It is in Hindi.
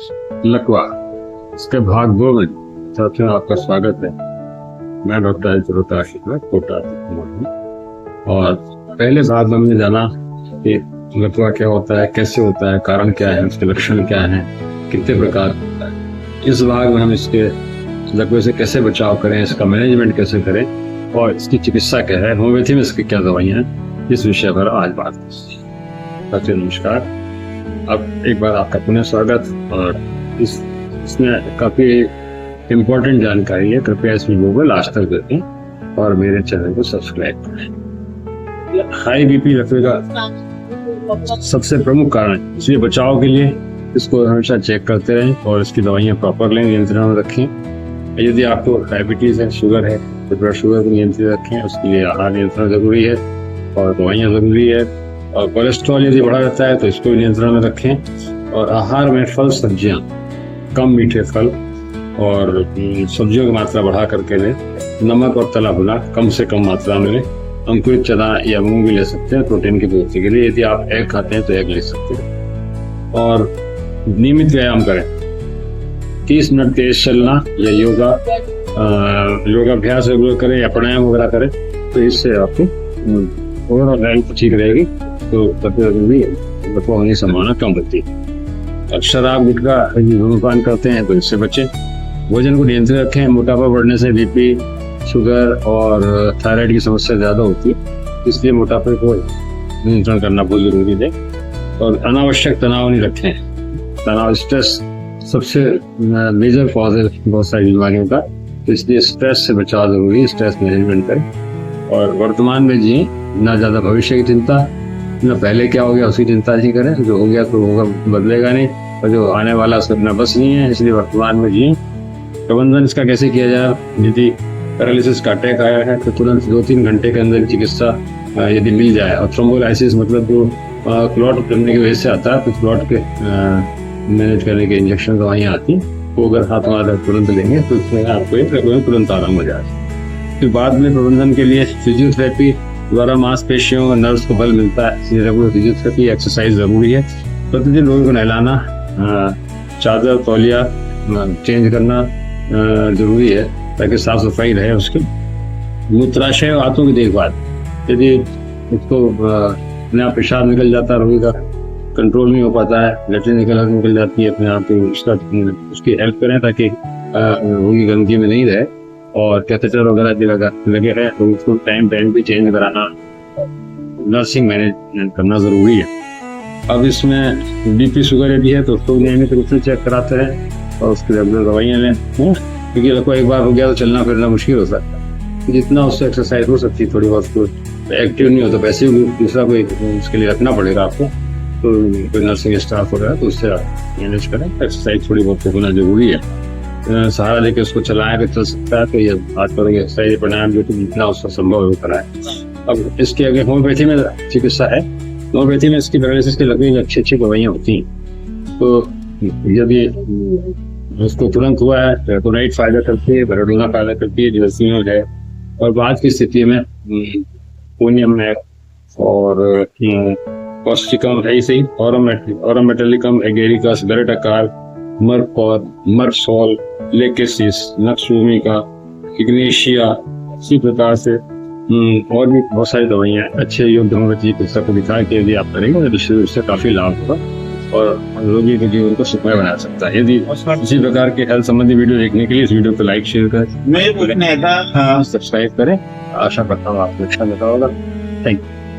लकवा इसके भाग 2 में साथियों आपका स्वागत है। मैं डॉक्टर कोटा और पहले भाग में हमने जाना कि लकवा क्या होता है, कैसे होता है, कारण क्या है, उसके लक्षण क्या हैं, कितने प्रकार होता है। इस भाग में हम इसके लकवे से कैसे बचाव करें, इसका मैनेजमेंट कैसे करें और इसकी चिकित्सा क्या है, होम्योपैथी में इसकी क्या दवाइयाँ हैं, इस विषय पर आज बात करें। नमस्कार, अब एक बार आपका पुनः स्वागत। और इसमें काफ़ी इम्पोर्टेंट जानकारी है, कृपया इस वीडियो को लास्ट तक देखें और मेरे चैनल को सब्सक्राइब करें। हाई बीपी लकवे का सबसे प्रमुख कारण है, इसलिए बचाव के लिए इसको हमेशा चेक करते रहें और इसकी दवाइयाँ प्रॉपर लें, नियंत्रण में रखें। यदि आपको डायबिटीज़ है, शुगर है तो ब्लड शुगर को नियंत्रित रखें, उसके लिए आहार नियंत्रण ज़रूरी है और दवाइयाँ ज़रूरी है। और कोलेस्ट्रॉल यदि बढ़ा रहता है तो इसको भी नियंत्रण में रखें। और आहार में फल सब्जियां, कम मीठे फल और सब्जियों की मात्रा बढ़ा करके लें। नमक और तला भुना कम से कम मात्रा में लें। अंकुरित चना या मूंग भी ले सकते हैं प्रोटीन की पूर्ति के लिए। यदि आप एग खाते हैं तो एग ले सकते हैं। और नियमित व्यायाम करें, 30 मिनट तेज चलना या योगाभ्यास रेगुलर करें या प्राणायाम वगैरह करें तो इससे आपको ओवरऑल हेल्थ ठीक रहेगी। तो भी लकवा होने की संभावना कम होती है। शराब गुटखा धूम्रपान करते हैं तो इससे बचें। वजन को नियंत्रित रखें, मोटापा बढ़ने से बीपी, शुगर और थायराइड की समस्या ज़्यादा होती है, इसलिए मोटापे को नियंत्रण करना बहुत जरूरी है। और अनावश्यक तनाव नहीं रखें। तनाव, स्ट्रेस सबसे मेजर कॉज है बहुत सारी बीमारियों का, तो इसलिए स्ट्रेस से बचाव जरूरी है। स्ट्रेस मैनेजमेंट करें और वर्तमान में जिए, ना ज़्यादा भविष्य की चिंता, ना पहले क्या हो गया उसकी चिंता नहीं करें। जो हो गया तो होगा, बदलेगा नहीं, और जो आने वाला उसका अपना बस नहीं है, इसलिए वर्तमान में जिए। प्रबंधन इसका कैसे किया जाए, यदि पैरालिसिस का अटैक आया है तो तुरंत 2-3 घंटे के अंदर चिकित्सा यदि मिल जाए। और थ्रोम्बोलाइसिस मतलब जो क्लॉट करने की वजह से आता है, तो क्लॉट के मैनेज करने के इंजेक्शन दवाइयाँ आती हैं, वो अगर हाथ में तुरंत लेंगे तो इसमें आपको एक तुरंत आराम हो जाए। फिर बाद में प्रबंधन के लिए फिजियोथेरेपी द्वारा मांसपेशियों और नर्व्स को बल मिलता है, इसलिए रेगुलर फिजियोथेरेपी एक्सरसाइज जरूरी है। प्रतिदिन रोगी को नहलाना, चादर तौलिया चेंज करना जरूरी है ताकि साफ सफाई रहे उसकी। मूत्राशय और आंतों की देखभाल, यदि इसको अपने आप पेशाब निकल जाता है, रोगी का कंट्रोल नहीं हो पाता है, लेटरिन निकल जाती है अपने आप, उसकी हेल्प करें ताकि रोगी गंदगी में नहीं रहे। और कैथेटर वगैरह लगे हैं तो उसको टाइम पे चेंज कराना, नर्सिंग मैनेज करना ज़रूरी है। अब इसमें बीपी शुगर यदि है तो उसको नियमित रूप से चेक कराते हैं और उसकी रेगुलर दवाइयाँ लें, क्योंकि लकवा एक बार हो गया तो चलना फिरना मुश्किल हो सकता है। जितना उससे एक्सरसाइज हो सकती है थोड़ी बहुत, तो एक्टिव नहीं होता, वैसे भी दूसरा कोई उसके लिए रखना पड़ेगा आपको, तो कोई नर्सिंग स्टाफ वगैरह तो उससे आप मैनेज करें। एक्सरसाइज थोड़ी बहुत होना जरूरी है। सहारा लेके उसको चलाएं तो चल सकता है, तो ये बात करेंगे एक्सरसाइज प्राणायाम जो जितना उसका संभव है वो कराएं। अब इसके आगे होम्योपैथी में चिकित्सा है। होम्योपैथी में इसकी पैरालिसिस की लकवे में अच्छी दवाइयाँ होती हैं। तो यदि उसको तुरंत हुआ है तो एकोनाइट फायदा करती है, बेरोडोना फायदा करती है, डिलसिनोल है। और बाद की स्थिति में पोनियम है और कॉस्टिकम है, सही ऑरोमेटेलिकम, एगेरिकस, बेरेटाकार, मरकौर, मरसोल, लेकेसिस, नक्सुमिका, इग्नेशिया, इसी प्रकार से और भी बहुत सारी दवाइयाँ अच्छे योग्य होम्योपैथी चिकित्सा को दिखा के यदि आप करेंगे तो इससे काफ़ी लाभ होगा और रोगी के जीवन को सुखमय बना सकता है। यदि इसी प्रकार के हेल्थ संबंधी वीडियो देखने के लिए इस वीडियो को लाइक शेयर करें, सब्सक्राइब करें। आशा करता हूँ आपको अच्छा लगा होगा। Thank you.